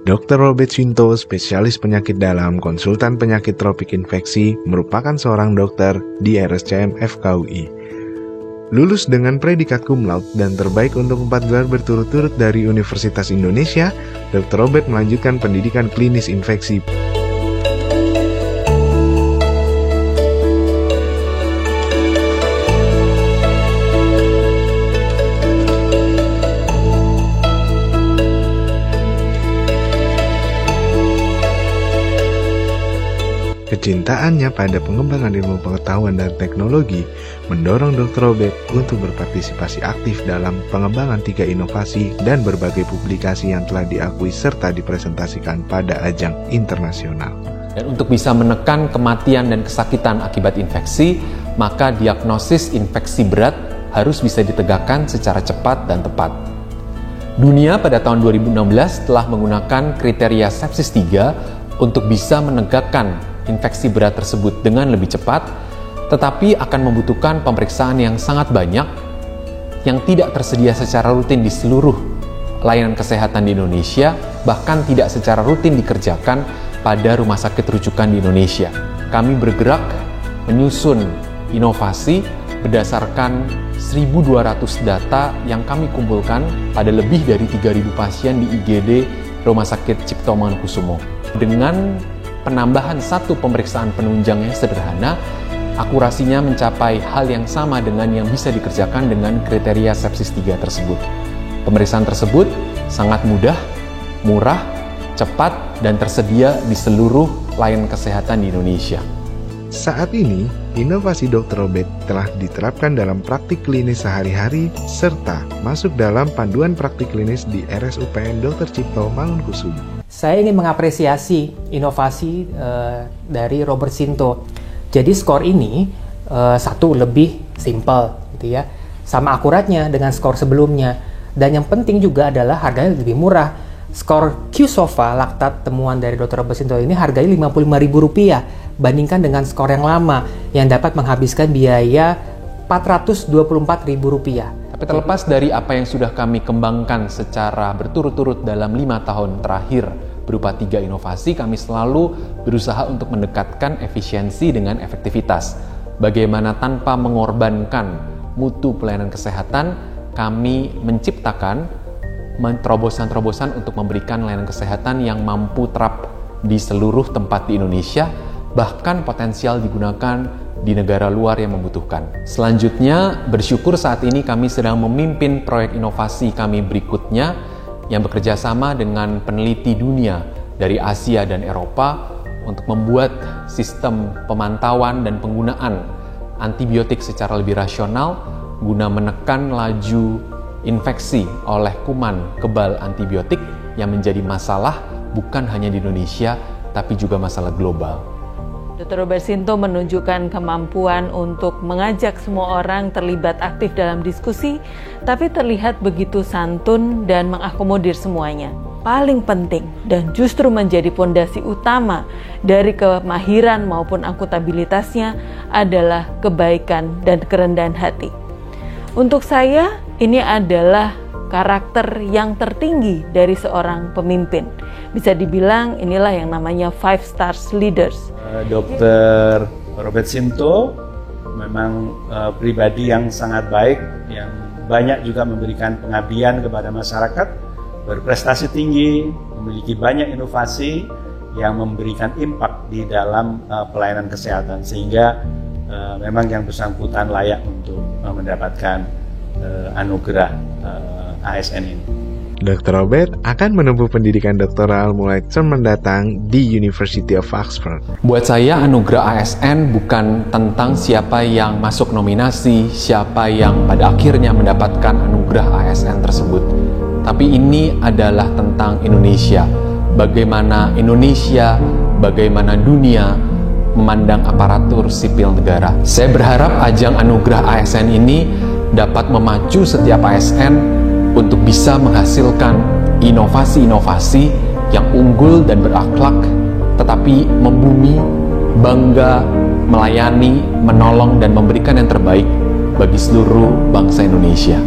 Dr. Robert Sinto, spesialis penyakit dalam, konsultan penyakit tropik infeksi, merupakan seorang dokter di RSCM FKUI. Lulus dengan predikat cum laude dan terbaik untuk 4 gelar berturut-turut dari Universitas Indonesia, Dr. Robert melanjutkan pendidikan klinis infeksi. Kecintaannya pada pengembangan ilmu pengetahuan dan teknologi mendorong Dr. Robert untuk berpartisipasi aktif dalam pengembangan 3 inovasi dan berbagai publikasi yang telah diakui serta dipresentasikan pada ajang internasional. Dan untuk bisa menekan kematian dan kesakitan akibat infeksi, maka diagnosis infeksi berat harus bisa ditegakkan secara cepat dan tepat. Dunia pada tahun 2016 telah menggunakan kriteria sepsis 3 untuk bisa menegakkan infeksi berat tersebut dengan lebih cepat, tetapi akan membutuhkan pemeriksaan yang sangat banyak yang tidak tersedia secara rutin di seluruh layanan kesehatan di Indonesia, bahkan tidak secara rutin dikerjakan pada rumah sakit rujukan di Indonesia. Kami bergerak menyusun inovasi berdasarkan 1.200 data yang kami kumpulkan pada lebih dari 3.000 pasien di IGD Rumah Sakit Cipto Mangunkusumo. Dengan penambahan 1 pemeriksaan penunjang yang sederhana, akurasinya mencapai hal yang sama dengan yang bisa dikerjakan dengan kriteria sepsis 3 tersebut. Pemeriksaan tersebut sangat mudah, murah, cepat, dan tersedia di seluruh layanan kesehatan di Indonesia. Saat ini, inovasi Dr. Robert telah diterapkan dalam praktik klinis sehari-hari serta masuk dalam panduan praktik klinis di RSUPN Dr. Cipto Mangunkusumo. Saya ingin mengapresiasi inovasi dari Robert Sinto. Jadi skor ini satu lebih simple, gitu ya, sama akuratnya dengan skor sebelumnya. Dan yang penting juga adalah harganya lebih murah. Skor Qsofa laktat temuan dari Dr. Robert Sinto ini harganya Rp55.000 bandingkan dengan skor yang lama yang dapat menghabiskan biaya Rp424.000. Tapi terlepas dari apa yang sudah kami kembangkan secara berturut-turut dalam 5 tahun terakhir berupa 3 inovasi, kami selalu berusaha untuk mendekatkan efisiensi dengan efektivitas. Bagaimana tanpa mengorbankan mutu pelayanan kesehatan, kami menciptakan terobosan-terobosan untuk memberikan layanan kesehatan yang mampu terap di seluruh tempat di Indonesia, bahkan potensial digunakan di negara luar yang membutuhkan. Selanjutnya, bersyukur saat ini kami sedang memimpin proyek inovasi kami berikutnya yang bekerja sama dengan peneliti dunia dari Asia dan Eropa untuk membuat sistem pemantauan dan penggunaan antibiotik secara lebih rasional guna menekan laju infeksi oleh kuman kebal antibiotik yang menjadi masalah bukan hanya di Indonesia tapi juga masalah global. Dr. Robert Sinto menunjukkan kemampuan untuk mengajak semua orang terlibat aktif dalam diskusi, tapi terlihat begitu santun dan mengakomodir semuanya. Paling penting dan justru menjadi fondasi utama dari kemahiran maupun akuntabilitasnya adalah kebaikan dan kerendahan hati. Untuk saya, ini adalah karakter yang tertinggi dari seorang pemimpin. Bisa dibilang inilah yang namanya 5 stars leaders. Dr. Robert Sinto memang pribadi yang sangat baik, yang banyak juga memberikan pengabdian kepada masyarakat, berprestasi tinggi, memiliki banyak inovasi yang memberikan impact di dalam pelayanan kesehatan, sehingga memang yang bersangkutan layak untuk mendapatkan anugerah ASN ini. Dr. Robert akan menempuh pendidikan doktoral mulai tahun mendatang di University of Oxford. Buat saya, anugerah ASN bukan tentang siapa yang masuk nominasi, siapa yang pada akhirnya mendapatkan anugerah ASN tersebut. Tapi ini adalah tentang Indonesia. Bagaimana Indonesia, bagaimana dunia memandang aparatur sipil negara. Saya berharap ajang anugerah ASN ini dapat memacu setiap ASN untuk bisa menghasilkan inovasi-inovasi yang unggul dan berakhlak, tetapi membumi, bangga, melayani, menolong, dan memberikan yang terbaik bagi seluruh bangsa Indonesia.